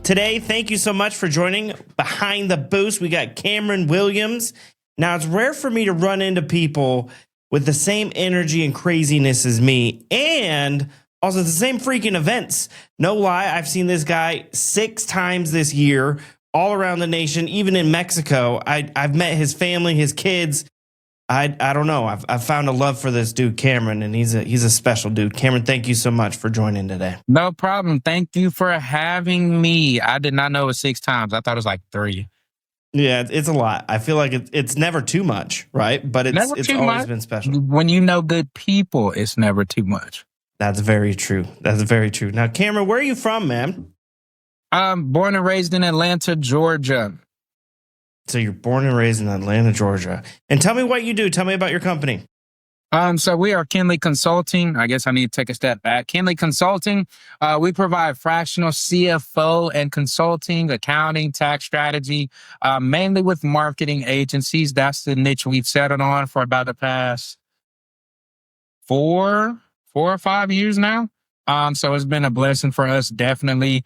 today. Thank you so much for joining Behind the Boost. We got Cameron Williams. Now, it's rare for me to run into people with the same energy and craziness as me, and also the same freaking events. No lie, I've seen this guy 6 times this year, all around the nation, even in Mexico. I've met his family, his kids. I don't know. I've found a love for this dude, Cameron, and he's a special dude. Cameron, thank you so much for joining today. No problem. Thank you for having me. I did not know it was 6 times. I thought it was like 3. Yeah, it's a lot. I feel like it's never too much, right? But it's always been special. When you know good people, it's never too much. That's very true. That's very true. Now, Cameron, where are you from, man? I'm born and raised in Atlanta, Georgia. So you're born and raised in Atlanta, Georgia. And tell me what you do. Tell me about your company. So we are Kinli Consulting. I guess I need to take a step back. Kinli Consulting, we provide fractional CFO and consulting, accounting, tax strategy, mainly with marketing agencies. That's the niche we've settled on for about the past 4 or 5 years now. So it's been a blessing for us, definitely,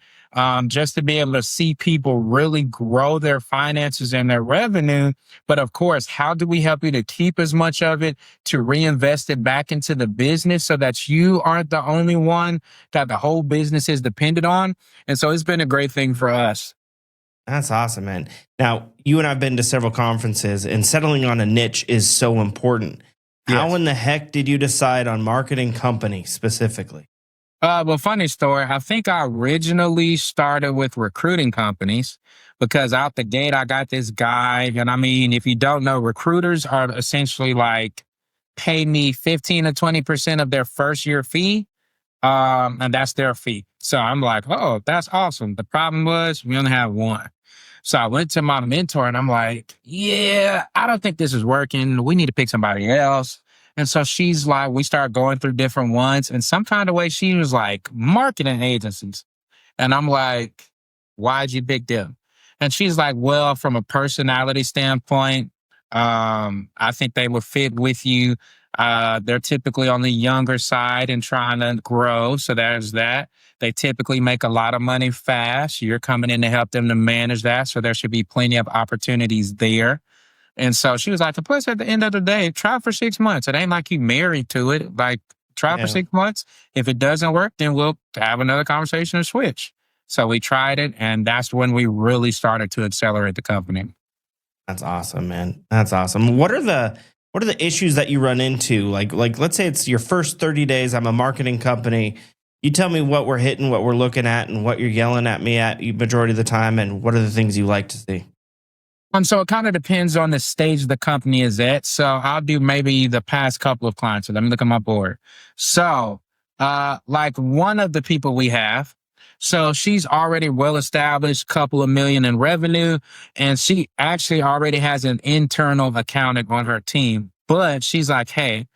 just to be able to see people really grow their finances and their revenue. But of course, how do we help you to keep as much of it, to reinvest it back into the business so that you aren't the only one that the whole business is dependent on? And so it's been a great thing for us. That's awesome, man. Now, you and I have been to several conferences, and settling on a niche is so important. Yes. How in the heck did you decide on marketing company specifically? Well, funny story. I think I originally started with recruiting companies because out the gate, I got this guy. And I mean, if you don't know, recruiters are essentially like pay me 15 to 20% of their first year fee. And that's their fee. So I'm like, oh, that's awesome. The problem was we only have one. So I went to my mentor and I'm like, yeah, I don't think this is working. We need to pick somebody else. And so she's like, we started going through different ones. And some kind of way she was like, marketing agencies. And I'm like, why'd you pick them? And she's like, well, from a personality standpoint, I think they would fit with you. They're typically on the younger side and trying to grow. So there's that. They typically make a lot of money fast. You're coming in to help them to manage that. So there should be plenty of opportunities there. And so she was like, plus at the end of the day, try for 6 months. It ain't like you married to it. Like, try for 6 months. If it doesn't work, then we'll have another conversation and switch. So we tried it, and that's when we really started to accelerate the company. That's awesome, man. That's awesome. What are the issues that you run into? Like let's say it's your first 30 days. I'm a marketing company. You tell me what we're hitting, what we're looking at, and what you're yelling at me at majority of the time, and what are the things you like to see? So it kind of depends on the stage the company is at. So I'll do maybe the past couple of clients. So let me look at my board. So, like one of the people we have, so she's already well-established, couple of million in revenue, and she actually already has an internal accountant on her team. But she's like, hey,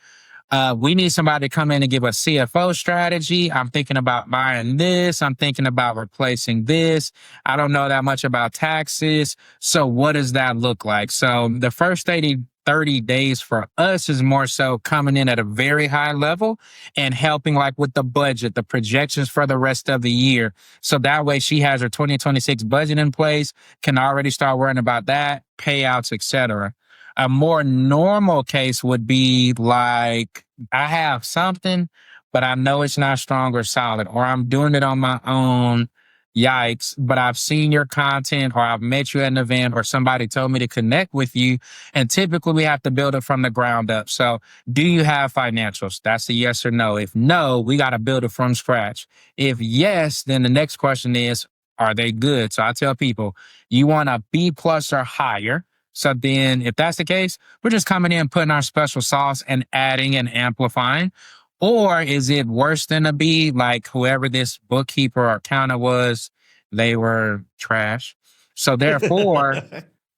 we need somebody to come in and give a CFO strategy. I'm thinking about buying this. I'm thinking about replacing this. I don't know that much about taxes. So what does that look like? So the first 30 days for us is more so coming in at a very high level and helping like with the budget, the projections for the rest of the year. So that way she has her 2026 budget in place, can already start worrying about that, payouts, etc. A more normal case would be like, I have something, but I know it's not strong or solid, or I'm doing it on my own. Yikes. But I've seen your content, or I've met you at an event, or somebody told me to connect with you. And typically we have to build it from the ground up. So do you have financials? That's a yes or no. If no, we got to build it from scratch. If yes, then the next question is, are they good? So I tell people, you want a B+ or higher. So then if that's the case, we're just coming in, putting our special sauce and adding and amplifying. Or is it worse than a B? Like whoever this bookkeeper or accountant was, they were trash. So therefore,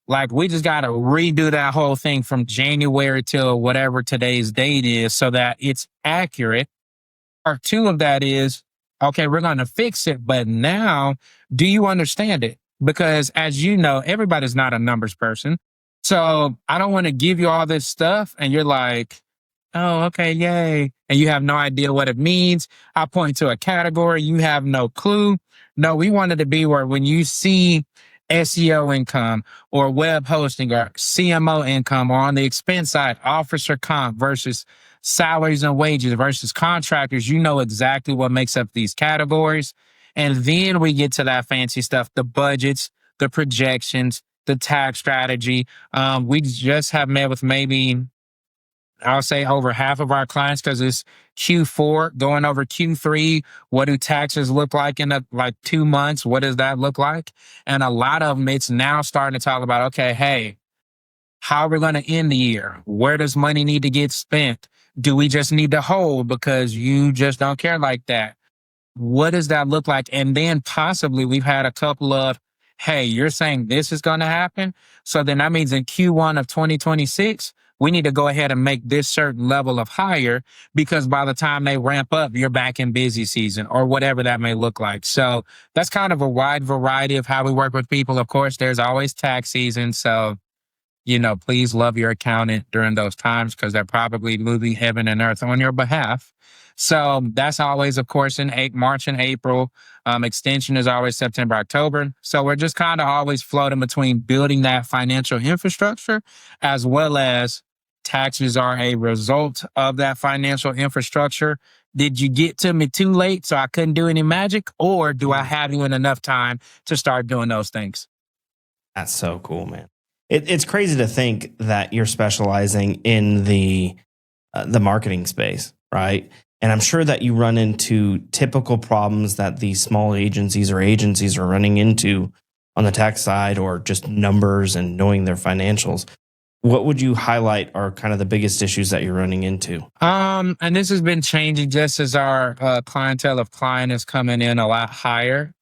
like we just got to redo that whole thing from January till whatever today's date is so that it's accurate. Part 2 of that is, okay, we're going to fix it. But now, do you understand it? Because as you know, everybody's not a numbers person. So I don't want to give you all this stuff and you're like, oh, okay, yay. and you have no idea what it means. I point to a category, you have no clue. No, we wanted to be where when you see SEO income or web hosting or CMO income, or on the expense side, officer comp versus salaries and wages versus contractors, you know exactly what makes up these categories. And then we get to that fancy stuff, the budgets, the projections, the tax strategy. We just have met with maybe, I'll say, over half of our clients, because it's Q4 going over Q3. What do taxes look like in like 2 months? What does that look like? And a lot of them, it's now starting to talk about, okay, hey, how are we going to end the year? Where does money need to get spent? Do we just need to hold because you just don't care like that? What does that look like? And then possibly we've had a couple of, hey, you're saying this is going to happen. So then that means in Q1 of 2026, we need to go ahead and make this certain level of hire, because by the time they ramp up, you're back in busy season or whatever that may look like. So that's kind of a wide variety of how we work with people. Of course, there's always tax season. So, please love your accountant during those times, because they're probably moving heaven and earth on your behalf. So that's always, of course, in March and April. Extension is always September, October. So we're just kind of always floating between building that financial infrastructure, as well as taxes are a result of that financial infrastructure. Did you get to me too late so I couldn't do any magic? Or do I have you in enough time to start doing those things? That's so cool, man. It's crazy to think that you're specializing in the marketing space, right? And I'm sure that you run into typical problems that these small agencies are running into on the tax side, or just numbers and knowing their financials. What would you highlight are kind of the biggest issues that you're running into? And this has been changing just as our clientele of client is coming in a lot higher.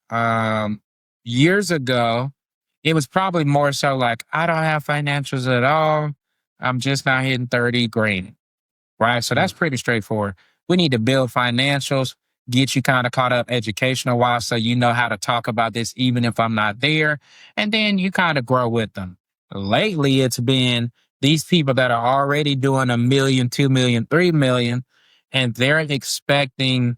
Years ago, it was probably more so like, I don't have financials at all. I'm just not hitting 30 grand, right? So that's pretty straightforward. We need to build financials, get you kind of caught up educational wise, so you know how to talk about this even if I'm not there. And then you kind of grow with them. Lately, it's been these people that are already doing $1 million, $2 million, $3 million, and they're expecting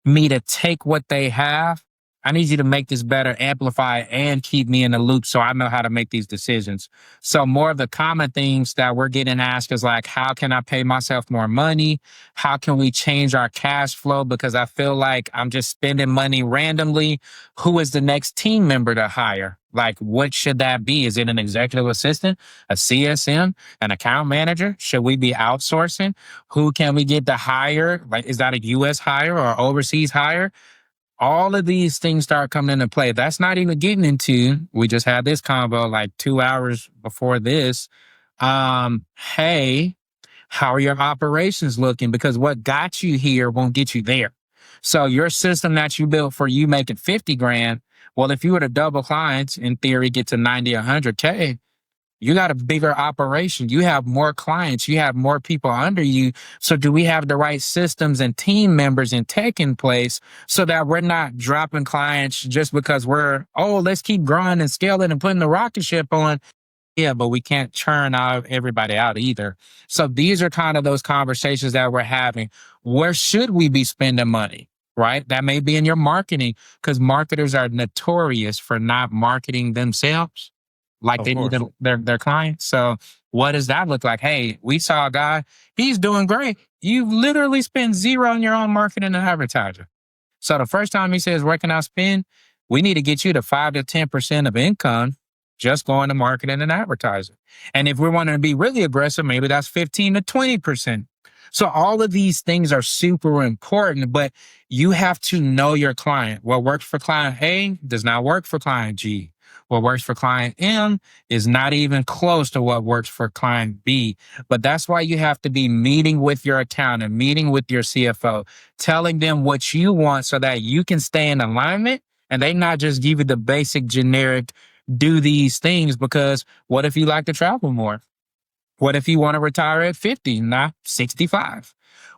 me to take what they have. I need you to make this better, amplify, and keep me in the loop so I know how to make these decisions. So more of the common things that we're getting asked is like, how can I pay myself more money? How can we change our cash flow? Because I feel like I'm just spending money randomly. Who is the next team member to hire? Like, what should that be? Is it an executive assistant, a CSM, an account manager? Should we be outsourcing? Who can we get to hire? Like, is that a U.S. hire or overseas hire? All of these things start coming into play. That's not even getting into, we just had this convo like 2 hours before this. Hey, how are your operations looking? Because what got you here won't get you there. So your system that you built for you making 50 grand, well, if you were to double clients, in theory, get to 90, 100K, you got a bigger operation. You have more clients. You have more people under you. So do we have the right systems and team members and tech in place so that we're not dropping clients just because let's keep growing and scaling and putting the rocket ship on? Yeah, but we can't churn everybody out either. So these are kind of those conversations that we're having. Where should we be spending money? Right? That may be in your marketing, because marketers are notorious for not marketing themselves like they need their clients. So what does that look like? Hey, we saw a guy, he's doing great. You've literally spent zero on your own marketing and advertising. So the first time he says, where can I spend? We need to get you to 5 to 10% of income just going to marketing and advertising. And if we're wanting to be really aggressive, maybe that's 15 to 20%. So all of these things are super important, but you have to know your client. What works for client A does not work for client G. What works for client M is not even close to what works for client B. But that's why you have to be meeting with your accountant, meeting with your CFO, telling them what you want so that you can stay in alignment and they not just give you the basic generic, do these things. Because what if you like to travel more? What if you want to retire at 50, not 65?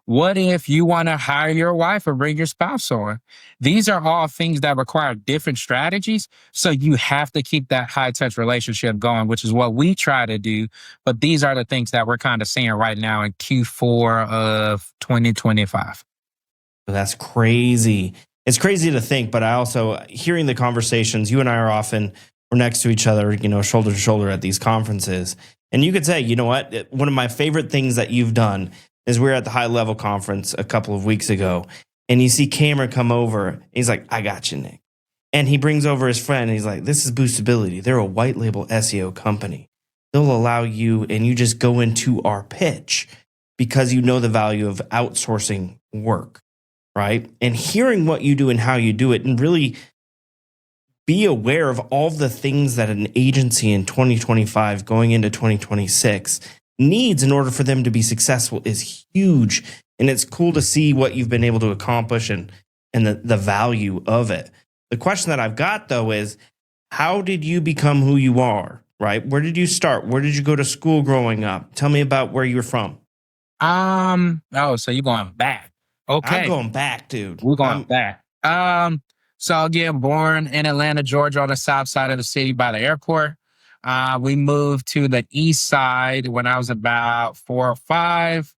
What if you want to hire your wife or bring your spouse on? These are all things that require different strategies. So you have to keep that high touch relationship going, which is what we try to do. But these are the things that we're kind of seeing right now in Q4 of 2025. That's crazy. It's crazy to think, but I also, hearing the conversations, you and I are often, we're next to each other, shoulder to shoulder at these conferences. And you could say, you know what? One of my favorite things that you've done is we were at the high level conference a couple of weeks ago, and you see Cameron come over. And he's like, I got you, Nic. And he brings over his friend, and he's like, this is Boostability. They're a white label SEO company. They'll allow you, and you just go into our pitch because you know the value of outsourcing work, right? And hearing what you do and how you do it, and really be aware of all the things that an agency in 2025 going into 2026 needs in order for them to be successful is huge. And it's cool to see what you've been able to accomplish and the value of it. The question that I've got, though, is how did you become who you are, right? Where did you start? Where did you go to school growing up? Tell me about where you were from. So you're going back. Okay. I'm going back, dude. We're going back. So again, born in Atlanta, Georgia, on the south side of the city by the airport. We moved to the east side when I was about 4 or 5.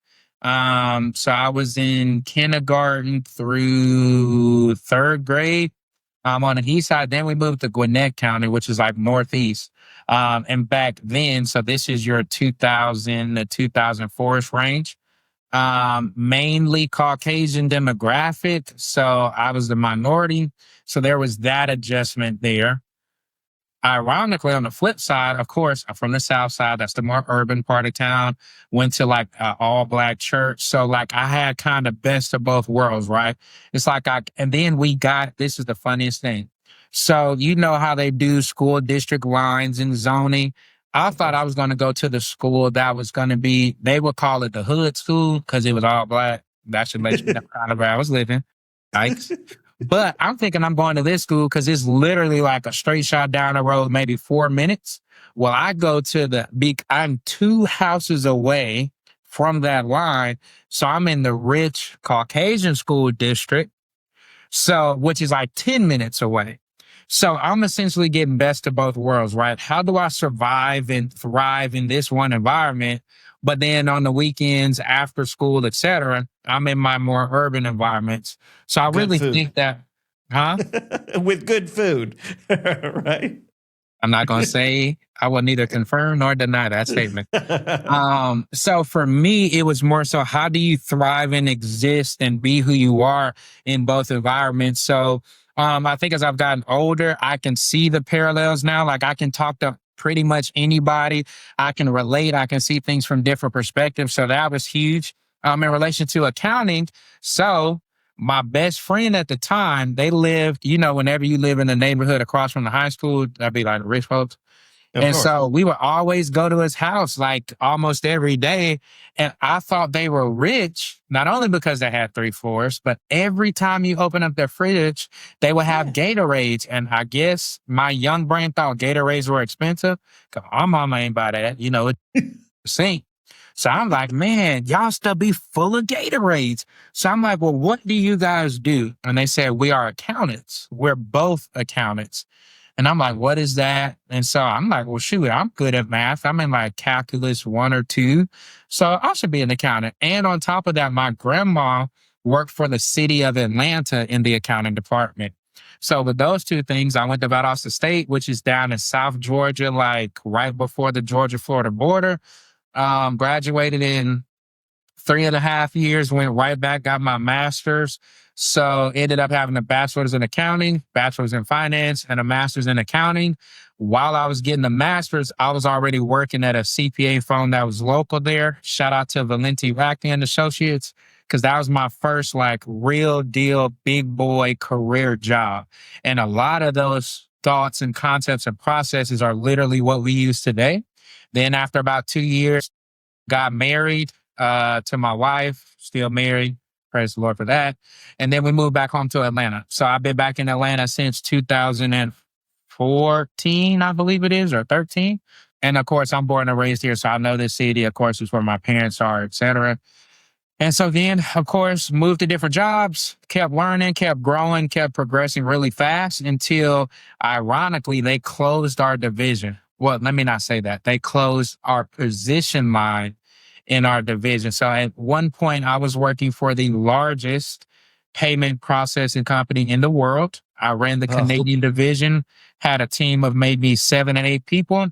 So I was in kindergarten through 3rd grade. On the east side. Then we moved to Gwinnett County, which is like northeast. And back then, so this is your 2000 to 2004-ish range. Mainly Caucasian demographic. So I was the minority. So there was that adjustment there. Ironically, on the flip side, of course, I'm from the south side. That's the more urban part of town. Went to like an all black church. So like I had kind of best of both worlds, right? It's like and then this is the funniest thing. So you know how they do school district lines and zoning. I thought I was going to go to the school that was going to be, they would call it the hood school because it was all black. That should let you know kind of where I was living. Yikes. But I'm thinking I'm going to this school because it's literally like a straight shot down the road, maybe 4 minutes. Well, I go to I'm 2 houses away from that line. So I'm in the rich Caucasian school district. So, which is like 10 minutes away. So I'm essentially getting best of both worlds, right? How do I survive and thrive in this one environment? But then on the weekends, after school, et cetera, I'm in my more urban environments. So I really think that, with good food, right? I'm not going to say, I will neither confirm nor deny that statement. So for me, it was more so, how do you thrive and exist and be who you are in both environments? So I think as I've gotten older, I can see the parallels now. Like I can talk to pretty much anybody. I can relate. I can see things from different perspectives. So that was huge. In relation to accounting. So my best friend at the time, they lived, whenever you live in the neighborhood across from the high school, that'd be like the rich folks. And so we would always go to his house like almost every day. And I thought they were rich, not only because they had 3 floors, but every time you open up their fridge, they would have Gatorades. And I guess my young brain thought Gatorades were expensive. Cause our mama ain't buy that, it's sink. So I'm like, man, y'all still be full of Gatorades. So I'm like, well, what do you guys do? And they said, we are accountants. We're both accountants. And I'm like, what is that? And so I'm like, well, shoot, I'm good at math. I'm in like calculus 1 or 2. So I should be an accountant. And on top of that, my grandma worked for the city of Atlanta in the accounting department. So with those 2 things, I went to Valdosta State, which is down in South Georgia, like right before the Georgia-Florida border. Graduated in 3.5 years, went right back, got my master's. So ended up having a bachelor's in accounting, bachelor's in finance, and a master's in accounting. While I was getting the master's, I was already working at a CPA firm that was local there. Shout out to Valenti Rackney and Associates, because that was my first like real deal, big boy career job. And a lot of those thoughts and concepts and processes are literally what we use today. Then after about 2 years, got married to my wife, still married. Praise the Lord for that. And then we moved back home to Atlanta. So I've been back in Atlanta since 2014, I believe it is, or 13. And of course, I'm born and raised here. So I know this city, of course, is where my parents are, et cetera. And so then, of course, moved to different jobs, kept learning, kept growing, kept progressing really fast until, ironically, they closed our division. Well, let me not say that. They closed our position line in our division. So at one point, I was working for the largest payment processing company in the world. I ran the Canadian division, had a team of maybe 7 and 8 people.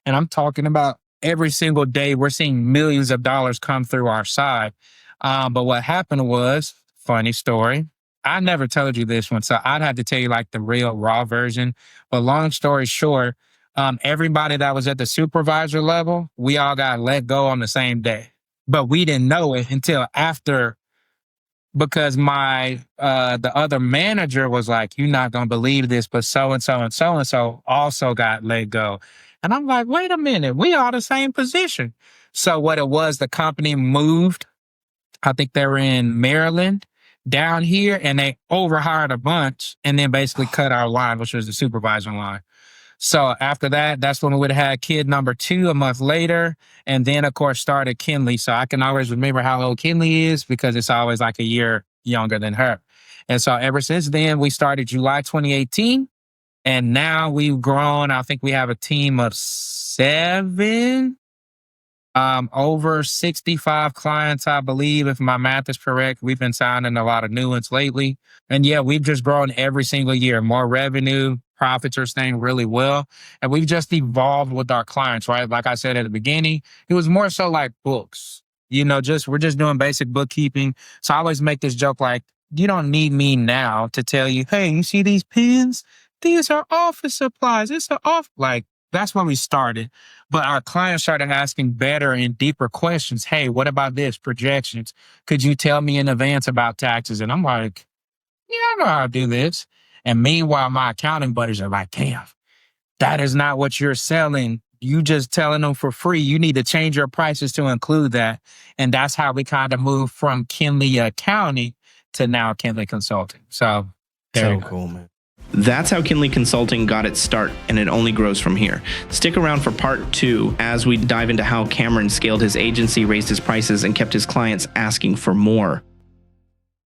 And I'm talking about every single day, we're seeing millions of dollars come through our side. But what happened was, funny story. I never told you this one, so I'd have to tell you like the real raw version. But long story short, everybody that was at the supervisor level, we all got let go on the same day. But we didn't know it until after, because the other manager was like, "You're not gonna believe this, but so and so and so and so also got let go." And I'm like, "Wait a minute, we all the same position." So what it was, the company moved. I think they were in Maryland down here, and they overhired a bunch and then basically cut our line, which was the supervisor line. So after that, that's when we would have had kid number 2 a month later. And then, of course, started Kinli. So I can always remember how old Kinli is because it's always like a year younger than her. And so ever since then, we started July 2018. And now we've grown. I think we have a team of 7. Over 65 clients, I believe, if my math is correct. We've been signing a lot of new ones lately. And yeah, we've just grown every single year. More revenue, profits are staying really well. And we've just evolved with our clients, right? Like I said at the beginning, it was more so like books. We're just doing basic bookkeeping. So I always make this joke like, you don't need me now to tell you, hey, you see these pens? These are office supplies. It's like, that's when we started. But our clients started asking better and deeper questions. Hey, what about this? Projections. Could you tell me in advance about taxes? And I'm like, yeah, I know how to do this. And meanwhile, my accounting buddies are like, damn, that is not what you're selling. You just telling them for free. You need to change your prices to include that. And that's how we kind of moved from Kinli Accounting to now Kinli Consulting. So cool, man. That's how Kinli Consulting got its start, and it only grows from here. Stick around for part 2 as we dive into how Cameron scaled his agency, raised his prices, and kept his clients asking for more.